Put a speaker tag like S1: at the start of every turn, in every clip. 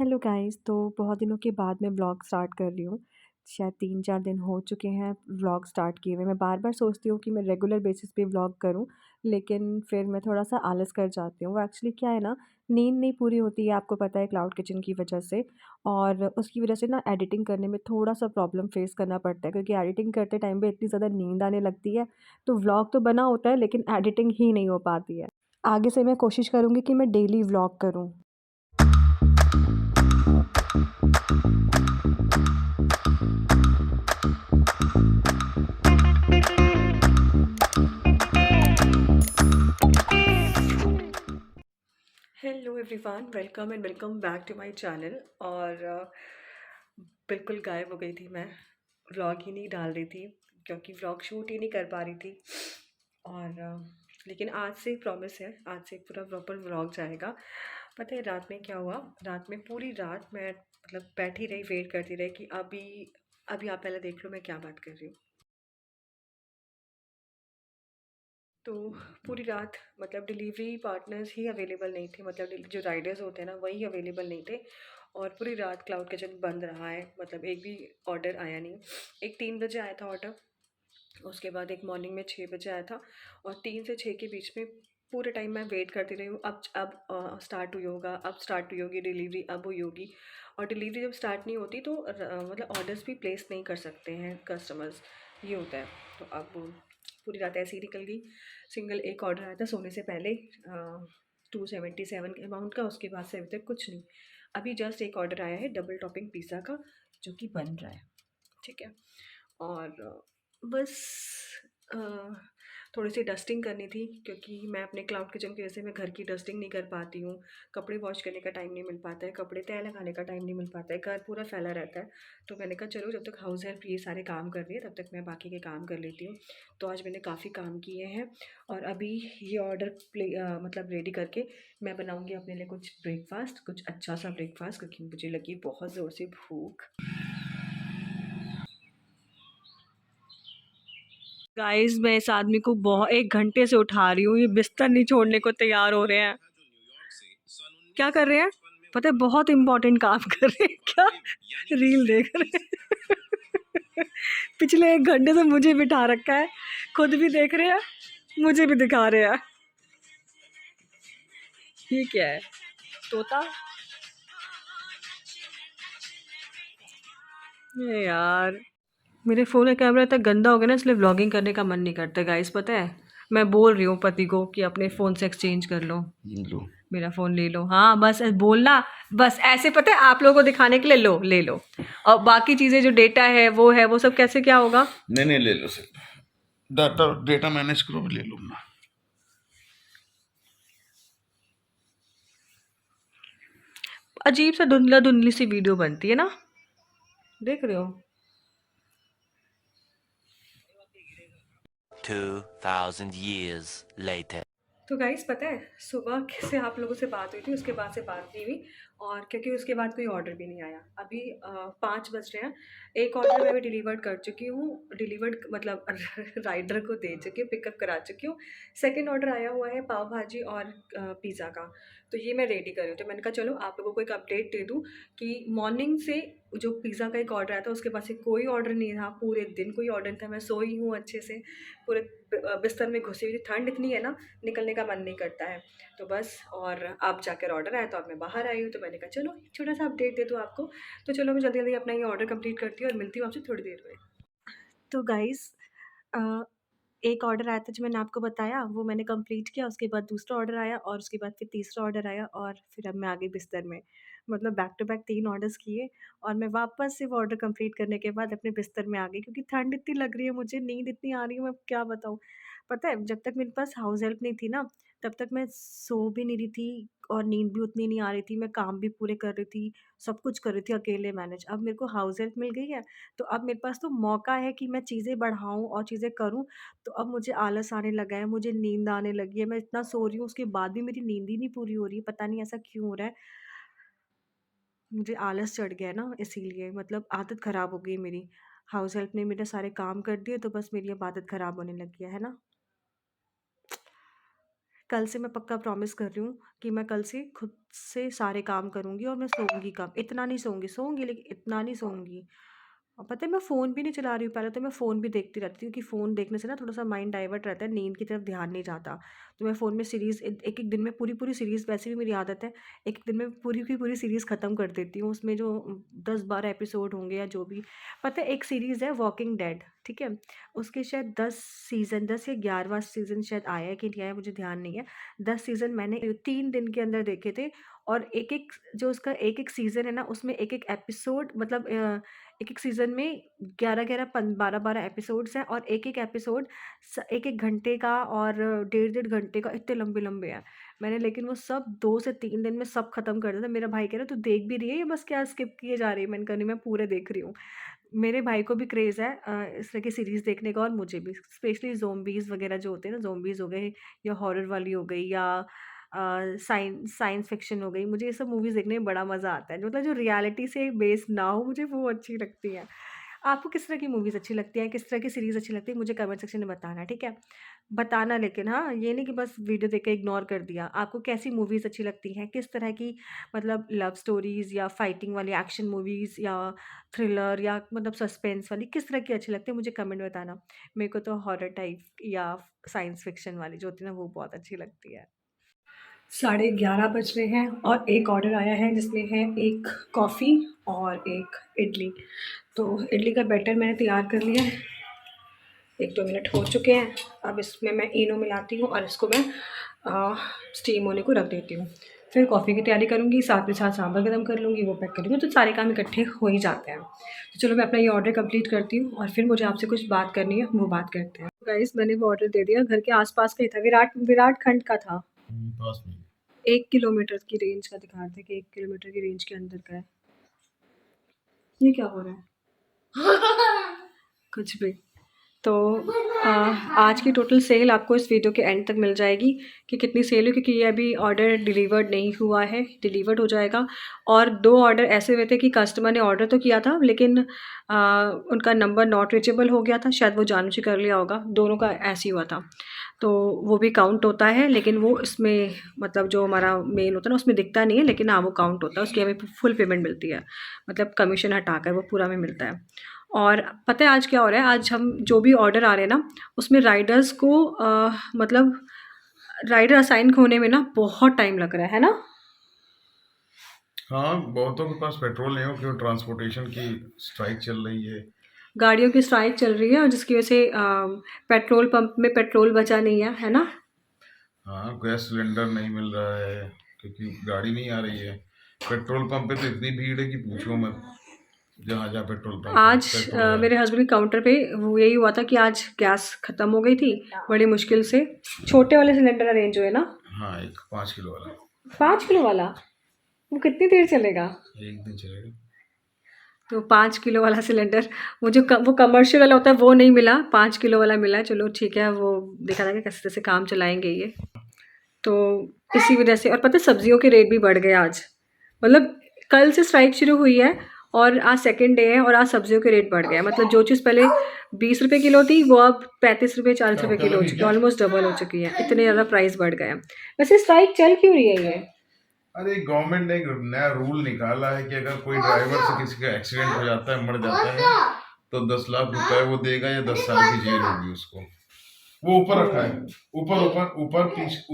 S1: Hello guys. तो बहुत दिनों के बाद मैं व्लॉग स्टार्ट कर रही हूँ। शायद 3-4 दिन हो चुके हैं व्लॉग स्टार्ट किए हुए। मैं बार-बार सोचती हूँ कि मैं रेगुलर बेसिस पे व्लॉग करूँ, लेकिन फिर मैं थोड़ा-सा आलस कर जाती हूँ। वो एक्चुअली क्या है ना, नींद नहीं पूरी होती है, आपको पता है, क्लाउड किचन की वजह से। और उसकी वजह से ना एडिटिंग करने में थोड़ा-सा प्रॉब्लम फेस करना पड़ता है, क्योंकि एडिटिंग करते टाइम पे इतनी ज़्यादा नींद आने लगती है, तो व्लॉग तो बना होता है लेकिन एडिटिंग ही नहीं हो पाती है। आगे से मैं कोशिश करूँगी कि मैं डेली व्लॉग करूँ। Hello everyone, welcome and welcome back to my channel. और बिल्कुल गायब हो गई थी मैं, व्लॉग ही नहीं डाल रही थी क्योंकि व्लॉग शूट ही नहीं कर पा रही थी। और लेकिन आज से प्रॉमिस है, आज से पूरा प्रॉपर व्लॉग जाएगा। पता है रात में क्या हुआ? रात में पूरी रात मैं मतलब बैठी रही, वेट करती रही कि अभी अभी आप पहले देख लो मैं क्या बात कर रही हूँ। तो पूरी रात मतलब डिलीवरी पार्टनर्स ही अवेलेबल नहीं थे, मतलब जो राइडर्स होते हैं ना वही अवेलेबल नहीं थे। और पूरी रात क्लाउड किचन बंद रहा है, मतलब एक भी ऑर्डर आया नहीं। एक 3 बजे आया था ऑर्डर, उसके बाद एक मॉर्निंग में 6 बजे आया था। और 3 से 6 के बीच में पूरे टाइम मैं वेट करती रही हूँ, अब स्टार्ट हुई होगा, अब स्टार्ट हुई होगी डिलीवरी, अब हुई होगी। और डिलीवरी जब स्टार्ट नहीं होती तो मतलब ऑर्डर्स भी प्लेस नहीं कर सकते हैं कस्टमर्स, ये होता है। तो अब पूरी रात ऐसे ही निकल गई। सिंगल एक ऑर्डर आया था सोने से पहले, 277 के अमाउंट का, उसके बाद से अभी तक कुछ नहीं। अभी जस्ट एक ऑर्डर आया है डबल टॉपिंग पिज़्ज़ा का, जो कि बन रहा है, ठीक है। और बस अ, थोड़ी-सी डस्टिंग करनी थी, क्योंकि मैं अपने क्लाउड किचन की वजह से मैं घर की डस्टिंग नहीं कर पाती हूँ। कपड़े वॉश करने का टाइम नहीं मिल पाता है, कपड़े तह लगाने का टाइम नहीं मिल पाता है, घर पूरा फैला रहता है। तो मैंने कहा चलो जब तक हाउस हेल्प ये सारे काम कर रही है तब तक मैं बाकी के काम कर लेती हूँ। तो आज मैंने काफ़ी काम किए हैं। और अभी ये ऑर्डर मतलब रेडी करके मैं बनाऊँगी अपने लिए कुछ ब्रेकफ़ास्ट, कुछ अच्छा-सा ब्रेकफ़ास्ट, क्योंकि मुझे लगी बहुत ज़ोर से भूख। गाइस, मैं इस आदमी को बहुत 1 घंटे से उठा रही हूँ, ये बिस्तर नहीं छोड़ने को तैयार हो रहे हैं। क्या कर रहे हैं पता है? बहुत इंपॉर्टेंट काम कर रहे हैं। क्या? रील देख रहे हैं। पिछले 1 घंटे से मुझे बिठा रखा है, खुद भी देख रहे हैं, मुझे भी दिखा रहे हैं। ये क्या है? तोता? ये यार, मेरे फ़ोन का कैमरा इतना गंदा हो गया ना, इसलिए व्लॉगिंग करने का मन नहीं करता गाइस, पता है। मैं बोल रही हूँ पति को कि अपने फ़ोन से एक्सचेंज कर लो,
S2: लो।
S1: मेरा फ़ोन ले लो। हाँ, बस बोलना, बस ऐसे, पता है, आप लोगों को दिखाने के लिए लो, ले लो। और बाकी चीज़ें जो डेटा है, वो सब कैसे क्या होगा?
S2: नहीं ले लो सर, डाटा डेटा मैनेज करो, ले लो ना।
S1: अजीब सा धुंधला-धुंधली सी वीडियो बनती है ना? देख रहे हो?
S3: 2000 years later.
S1: तो गाइस, पता है सुबह से आप लोगों से बात हुई थी, उसके बाद से बात नहीं हुई। और क्योंकि उसके बाद कोई ऑर्डर भी नहीं आया। अभी 5 बज रहे हैं। एक ऑर्डर मैं अभी डिलीवर्ड कर चुकी हूँ, डिलीवर्ड मतलब राइडर को दे चुकी हूँ, पिकअप करा चुकी हूँ। सेकंड ऑर्डर आया हुआ है पाव भाजी और पिज़्ज़ा का। तो ये मैं रेडी कर रही हूँ। तो मैंने कहा चलो आप लोगों को एक अपडेट दे दूँ कि मॉर्निंग से जो पिज़्ज़ा का एक ऑर्डर आया था उसके बाद से कोई ऑर्डर नहीं था, पूरे दिन कोई ऑर्डर नहीं था। मैं सोई हूँ अच्छे से, पूरे बिस्तर में घुसी हुई थी। ठंड इतनी है ना, निकलने का मन नहीं करता है। तो बस, और अब जाकर ऑर्डर आया तो अब मैं बाहर आई हूँ, तो मैंने कहा चलो छोटा सा अपडेट दे दूँ आपको। तो चलो मैं जल्दी जल्दी अपना ये ऑर्डर कंप्लीट करती हूँ और मिलती हूँ आपसे थोड़ी देर में। तो गाइस, एक ऑर्डर आया था जो मैंने आपको बताया, वो मैंने कंप्लीट किया। उसके बाद दूसरा ऑर्डर आया और उसके बाद फिर तीसरा ऑर्डर आया, और फिर अब मैं आ गई बिस्तर में। मतलब बैक टू बैक 3 ऑर्डर्स किए, और मैं वापस से वो ऑर्डर कंप्लीट करने के बाद अपने बिस्तर में आ गई, क्योंकि ठंड इतनी लग रही है मुझे, नींद इतनी आ रही है, मैं क्या बताऊँ। पता है जब तक मेरे पास हाउस हेल्प नहीं थी ना, तब तक मैं सो भी नहीं रही थी और नींद भी उतनी नहीं आ रही थी। मैं काम भी पूरे कर रही थी, सब कुछ कर रही थी अकेले मैनेज। अब मेरे को हाउस हेल्प मिल गई है, तो अब मेरे पास तो मौका है कि मैं चीज़ें बढ़ाऊँ और चीज़ें करूँ। तो अब मुझे आलस आने लगा है, मुझे नींद आने लगी है। मैं इतना सो रही हूँ, उसके बाद भी मेरी नींद ही नहीं पूरी हो रही है, पता नहीं ऐसा क्यों हो रहा है। मुझे आलस चढ़ गया है ना, इसीलिए, मतलब आदत ख़राब हो गई मेरी। हाउस हेल्प ने मेरे सारे काम कर दिए, तो बस मेरी अब आदत ख़राब होने लग गया है ना। कल से मैं पक्का प्रॉमिस कर रही हूँ कि मैं कल से खुद से सारे काम करूँगी और मैं सोऊँगी कम। इतना नहीं सोऊँगी लेकिन इतना नहीं सोऊँगी। और पता है मैं फ़ोन भी नहीं चला रही हूँ, पहले तो मैं फ़ोन भी देखती रहती थी क्योंकि फ़ोन देखने से ना थोड़ा-सा माइंड डाइवर्ट रहता है, नींद की तरफ ध्यान नहीं जाता। तो मैं फ़ोन में सीरीज़ एक-एक दिन में पूरी-पूरी सीरीज़, वैसे भी मेरी आदत है, एक दिन में पूरी की पूरी सीरीज़ ख़त्म कर देती हूँ। उसमें जो 10-12 एपिसोड होंगे या जो भी, पता है एक सीरीज़ है वॉकिंग डेड, ठीक है? उसके शायद 10 सीज़न, 10 या 11वाँ सीज़न शायद आया है कि नहीं आया मुझे ध्यान नहीं है। 10 सीज़न मैंने 3 दिन के अंदर देखे थे और एक-एक जो उसका एक-एक सीज़न है ना, उसमें एक-एक एपिसोड मतलब एक-एक सीज़न में 11-11 पन 12-12 एपिसोड्स हैं और एक-एक एपिसोड 1-1 घंटे का और डेढ़-डेढ़ घंटे का, इतने लंबे-लंबे हैं। मैंने लेकिन वो सब 2 से 3 दिन में सब खत्म कर दिया था। मेरा भाई कह रहा है, "तू देख भी रही है या बस क्या स्किप किए जा रही है?" मैंने कहा, "नहीं, मैं पूरे देख रही हूँ।" मेरे भाई को भी क्रेज़ है इस तरह की सीरीज़ देखने का और मुझे भी, स्पेशली ज़ॉम्बीज़ वगैरह जो होते हैं ना, ज़ॉम्बीज़ हो गए या हॉरर वाली हो गई या साइंस फ़िक्शन हो गई, मुझे ये सब मूवीज़ देखने में बड़ा मज़ा आता है। मतलब जो रियलिटी से बेस्ड ना हो, मुझे वो अच्छी लगती हैं। आपको किस तरह की मूवीज़ अच्छी लगती हैं? किस तरह की सीरीज़ अच्छी लगती है? मुझे कमेंट सेक्शन में बताना, ठीक है? बताना लेकिन हाँ, ये नहीं कि बस वीडियो देख के इग्नोर कर दिया। आपको कैसी मूवीज़ अच्छी लगती हैं? किस तरह की, मतलब लव स्टोरीज़ या फाइटिंग वाली एक्शन मूवीज़ या थ्रिलर या मतलब सस्पेंस वाली, किस तरह की अच्छी लगती है? मुझे कमेंट में बताना। मेरे को तो हॉरर टाइप या साइंस फ़िक्शन वाली जो होती है ना, वो बहुत अच्छी लगती है। 11:30 बज रहे हैं और एक ऑर्डर आया है जिसमें है 1 कॉफ़ी और 1 इडली। तो इडली का बैटर मैंने तैयार कर लिया है, 1-2 मिनट हो चुके हैं। अब इसमें मैं इनो मिलाती हूँ और इसको मैं स्टीम होने को रख देती हूँ। फिर कॉफ़ी की तैयारी करूँगी, साथ में साथ सांभर गरम कर लूँगी, वो पैक कर लूँगी, तो सारे काम इकट्ठे हो ही जाते हैं। तो चलो मैं अपना ये ऑर्डर कंप्लीट करती हूँ और फिर मुझे आपसे कुछ बात करनी है, वो बात करते हैं। गाइस मैंने वो ऑर्डर दे दिया, घर के आस-पास का ही था, विराट खंड का था।
S2: पास में
S1: 1 किलोमीटर की रेंज का दिखा रहे थे कि 1 किलोमीटर की रेंज के अंदर का है। ये क्या हो रहा है? कुछ भी। तो आज की टोटल सेल आपको इस वीडियो के एंड तक मिल जाएगी कि कितनी सेल है, क्योंकि ये अभी ऑर्डर डिलीवर्ड नहीं हुआ है, डिलीवर्ड हो जाएगा। और 2 ऑर्डर ऐसे हुए थे कि कस्टमर ने ऑर्डर तो किया था लेकिन उनका नंबर नॉट रीचेबल हो गया था, शायद वो जानबूझ के कर लिया होगा, दोनों का ऐसे ही हुआ था। तो वो भी काउंट होता है, लेकिन वो इसमें मतलब जो हमारा मेल होता है ना, उसमें दिखता नहीं है, लेकिन हाँ वो काउंट होता है, उसकी हमें फुल पेमेंट मिलती है, मतलब कमीशन हटाकर वो पूरा हमें मिलता है। और पता है आज क्या हो रहा है, आज हम जो भी ऑर्डर आ रहे हैं ना, उसमें राइडर्स को मतलब राइडर असाइन होने में ना बहुत टाइम लग रहा है ना?
S2: हाँ, बहुतों के पास पेट्रोल नहीं हो क्यों ट्रांसपोर्टेशन की स्ट्राइक चल रही है।
S1: गाड़ियों की स्ट्राइक चल रही है और जिसकी वजह से पेट्रोल पंप में पेट्रोल बचा नहीं है ना?
S2: हाँ, गैस सिलेंडर नहीं मिल रहा है क्योंकि गाड़ी नहीं आ रही है। पेट्रोल पंप पे तो इतनी भीड़ है कि पूछो मत। जहाँ जहाँ पेट्रोल पंप है
S1: आज
S2: पेट्रोल है।
S1: मेरे हस्बैंड के काउंटर पे वो यही हुआ था कि आज गैस ख़त्म हो गई थी, बड़ी मुश्किल से छोटे वाले सिलेंडर अरेंज हुए ना।
S2: हाँ, एक 5 किलो वाला
S1: 5 किलो वाला, वो कितनी देर चलेगा?
S2: एक दिन चलेगा।
S1: तो 5 किलो वाला सिलेंडर, वो जो वो कमर्शियल वाला होता है वो नहीं मिला, 5 किलो वाला मिला है। चलो ठीक है, वो देखा था कि कैसे कैसे काम चलाएंगे ये, तो इसी वजह से। और पता है सब्जियों के रेट भी बढ़ गए आज, मतलब कल से स्ट्राइक शुरू हुई है और आज सेकंड डे है और आज सब्जियों के रेट बढ़ गए हैं। मतलब जो चीज़ पहले 20 रुपये किलो थी वो अब 35 रुपये 40 रुपये किलो हो चुकी है, ऑलमोस्ट डबल हो चुकी है, इतने ज़्यादा प्राइस बढ़ गए हैं। वैसे स्ट्राइक चल क्यों रही है ये?
S2: अरे गवर्नमेंट ने एक नया रूल निकाला है कि अगर कोई ड्राइवर से किसी का एक्सीडेंट हो जाता है, मर जाता है, तो 10 लाख रुपए वो देगा या 10 साल की जेल होगी उसको। वो ऊपर रखा है, ऊपर ऊपर ऊपर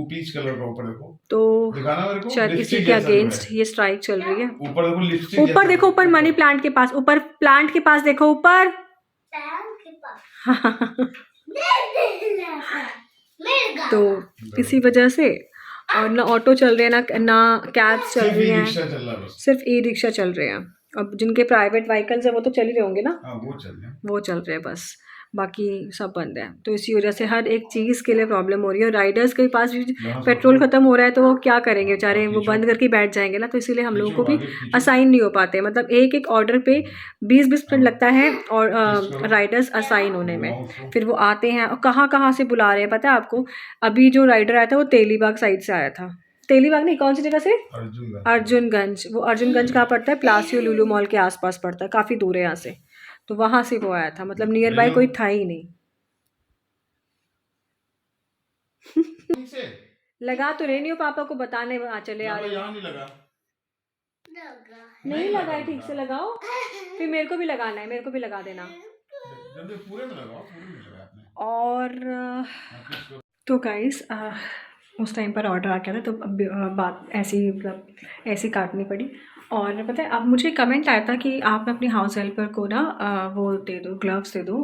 S2: पीच कलर का ऊपर देखो।
S1: तो
S2: दिखाना मेरे को,
S1: शायद इसी
S2: लिपस्टिक
S1: के
S2: जैसा जो है।
S1: अगेंस्ट ये स्ट्राइक चल रही है।
S2: ऊपर देखो, लिपस्टिक
S1: ऊपर
S2: जैसा
S1: देखो, ऊपर मनी प्लांट के पास, ऊपर प्लांट के पास देखो, ऊपर। तो इसी वजह से, और ना ऑटो चल रहे हैं ना कैब्स चल
S2: सिर्फ
S1: रही
S2: ई
S1: हैं,
S2: रिक्शा चल रहा है बस।
S1: सिर्फ ई रिक्शा चल रहे हैं। अब जिनके प्राइवेट व्हीकल्स है वो तो चल ही रहे होंगे ना,
S2: हाँ, वो चल रहे हैं।
S1: वो चल रहे हैं बस, बाकी सब बंद है। तो इसी वजह से हर एक चीज़ के लिए प्रॉब्लम हो रही है और राइडर्स के पास भी पेट्रोल ख़त्म हो रहा है तो वो क्या करेंगे बेचारे, वो बंद करके बैठ जाएंगे ना। तो इसीलिए हम लोगों को भी असाइन नहीं हो पाते, मतलब एक एक ऑर्डर पे 20-20 मिनट लगता है और राइडर्स असाइन होने में। फिर वो आते हैं और कहाँ कहाँ से बुला रहे हैं पता है आपको। अभी जो राइडर आया था वो तेलीबाग साइड से आया था, तेलीबाग नहीं, कौन सी जगह से? अर्जुनगंज। वो अर्जुनगंज कहाँ पड़ता है? प्लासियो लुलु मॉल के आसपास पड़ता है, काफ़ी दूर है यहाँ से। तो वहाँ से वो आया था, मतलब नियर बाय कोई था ही नहीं। लगा तो रही नहीं हो, पापा को बताने चले आ रहे हो।
S2: यहाँ नहीं लगा।
S1: नहीं लगा है, ठीक से लगाओ, फिर मेरे को भी लगाना है, मेरे को भी लगा देना।
S2: जल्दी पूरे में लगाओ, पूरे में लगाया आपने।
S1: और तो गाइस उस टाइम पर ऑर्डर आ गया था, तो अब बात ऐसी मतलब ऐसी काटनी पड़ी। और पता है, अब मुझे कमेंट आया था कि आप अपनी हाउस हेल्पर को ना वो दे दो, ग्लव्स दे दो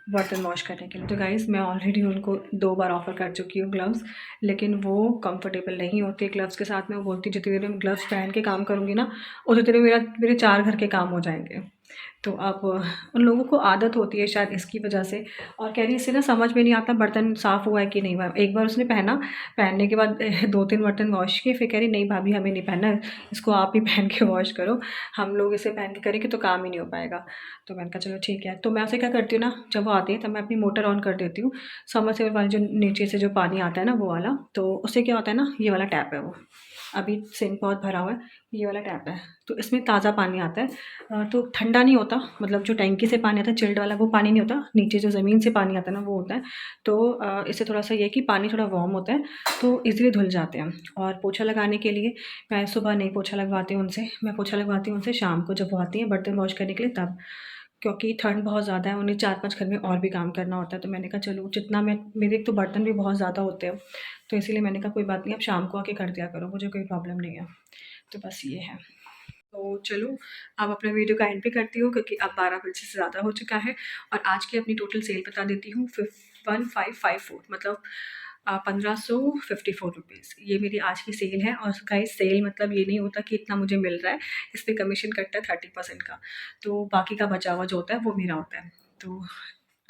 S1: बर्तन वॉश करने के लिए। तो गाइस मैं ऑलरेडी उनको 2 बार ऑफ़र कर चुकी हूँ ग्लव्स, लेकिन वो कंफर्टेबल नहीं होते ग्लव्स के साथ में। वो बोलती जितनी देर में ग्लव्स पहन के काम करूँगी ना, उतनी देर में मेरे 4 घर के काम हो जाएंगे। तो अब उन लोगों को आदत होती है शायद इसकी वजह से, और कह रही इससे ना समझ में नहीं आता बर्तन साफ़ हुआ है कि नहीं हुआ। एक बार उसने पहना, पहनने के बाद 2-3 बर्तन वॉश किए, फिर कह रही नहीं भाभी हमें नहीं पहनना है, इसको आप ही पहन के वॉश करो, हम लोग इसे पहन के करेंगे तो काम ही नहीं हो पाएगा। तो मैंने कहा चलो ठीक है। तो मैं उसे क्या करती हूँ ना, जब वो आती है तब मैं अपनी मोटर ऑन कर देती हूँ, समरसेबल वाली जो नीचे से जो पानी आता है ना वो वाला। तो उससे क्या होता है ना, ये वाला टैप है वो, अभी सिंक बहुत भरा हुआ है, ये वाला टैप है, तो इसमें ताज़ा पानी आता है। तो ठंडा नहीं होता, मतलब जो टैंकी से पानी आता है चिल्ड वाला वो पानी नहीं होता, नीचे जो ज़मीन से पानी आता है ना वो होता है। तो इससे थोड़ा सा ये कि पानी थोड़ा वार्म होता है, तो ईज़िली धुल जाते हैं। और पोछा लगाने के लिए मैं सुबह नहीं पोछा लगवाती हूँ उनसे, मैं पोछा लगवाती हूँ उनसे शाम को, जब वो आती हैं बर्तन वॉश करने के लिए तब, क्योंकि ठंड बहुत ज़्यादा है, उन्हें 4-5 घर में और भी काम करना होता है। तो मैंने कहा चलो जितना मैं, मेरे एक तो बर्तन भी बहुत ज़्यादा होते हैं, तो इसीलिए मैंने कहा कोई बात नहीं, आप शाम को आके कर दिया करो, मुझे कोई प्रॉब्लम नहीं है। तो बस ये है। तो चलो अब अपने वीडियो का एंड भी करती हूँ, क्योंकि अब 12 बजे से ज़्यादा हो चुका है। और आज की अपनी टोटल सेल बता देती हूँ, 1554, मतलब 1554 रुपीज़, ये मेरी आज की सेल है। और गाइस सेल मतलब ये नहीं होता कि इतना मुझे मिल रहा है, इस पर कमीशन कटता है 30% का, तो बाकी का बचा हुआ जो होता है वो मेरा होता है। तो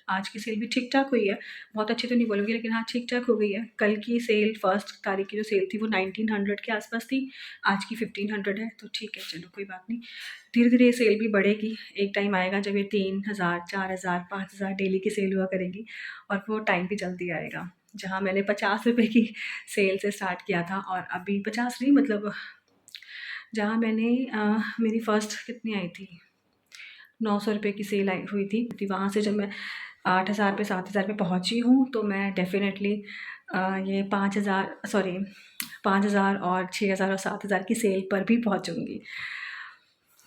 S1: आज की सेल भी ठीक ठाक हुई है, बहुत अच्छी तो नहीं बोलूँगी, लेकिन हाँ ठीक ठाक हो गई है। कल की सेल 1 तारीख की जो सेल थी वो 1900 के आसपास थी, आज की 1500 है, तो ठीक है चलो कोई बात नहीं। धीरे धीरे ये सेल भी बढ़ेगी, एक टाइम आएगा जब ये 3000, 4000, 5000 डेली की सेल हुआ करेगी, और वो टाइम भी जल्दी आएगा। जहाँ मैंने 50 रुपये की सेल से स्टार्ट किया था, और अभी 50 नहीं, मतलब जहाँ मैंने मेरी फ़र्स्ट कितनी आई थी, 900 रुपये की सेल आई हुई थी, वहाँ से जब मैं 8000 पे 7000 पे पहुँची हूँ, तो मैं डेफ़िनेटली ये 5000 और 6000 और 7000 की सेल पर भी पहुँचूँगी।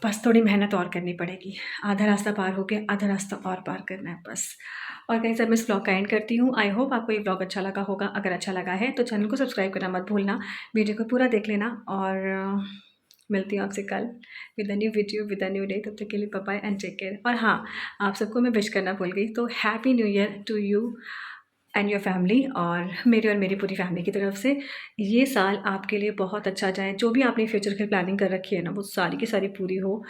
S1: बस थोड़ी मेहनत और करनी पड़ेगी, आधा रास्ता पार हो गया, आधा रास्ता और पार करना है बस। और गाइस अब मैं इस ब्लॉग का एंड करती हूँ। आई होप आपको ये ब्लॉग अच्छा लगा होगा, अगर अच्छा लगा है तो चैनल को सब्सक्राइब करना मत भूलना, वीडियो को पूरा देख लेना, और मिलती हूँ आपसे कल with a new video with a new day. तब तक के लिए bye bye and take care. और हाँ, आप सबको मैं विश करना भूल गई, तो happy new year to you and your family, और मेरी पूरी फैमिली की तरफ से ये साल आपके लिए बहुत अच्छा जाए। जो भी आपने फ्यूचर की प्लानिंग कर रखी है ना, वो सारी की सारी पूरी हो,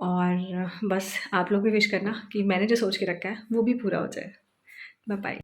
S1: और बस आप लोग भी विश करना कि मैंने जो सोच के रखा है वो भी पूरा हो जाए। Bye bye.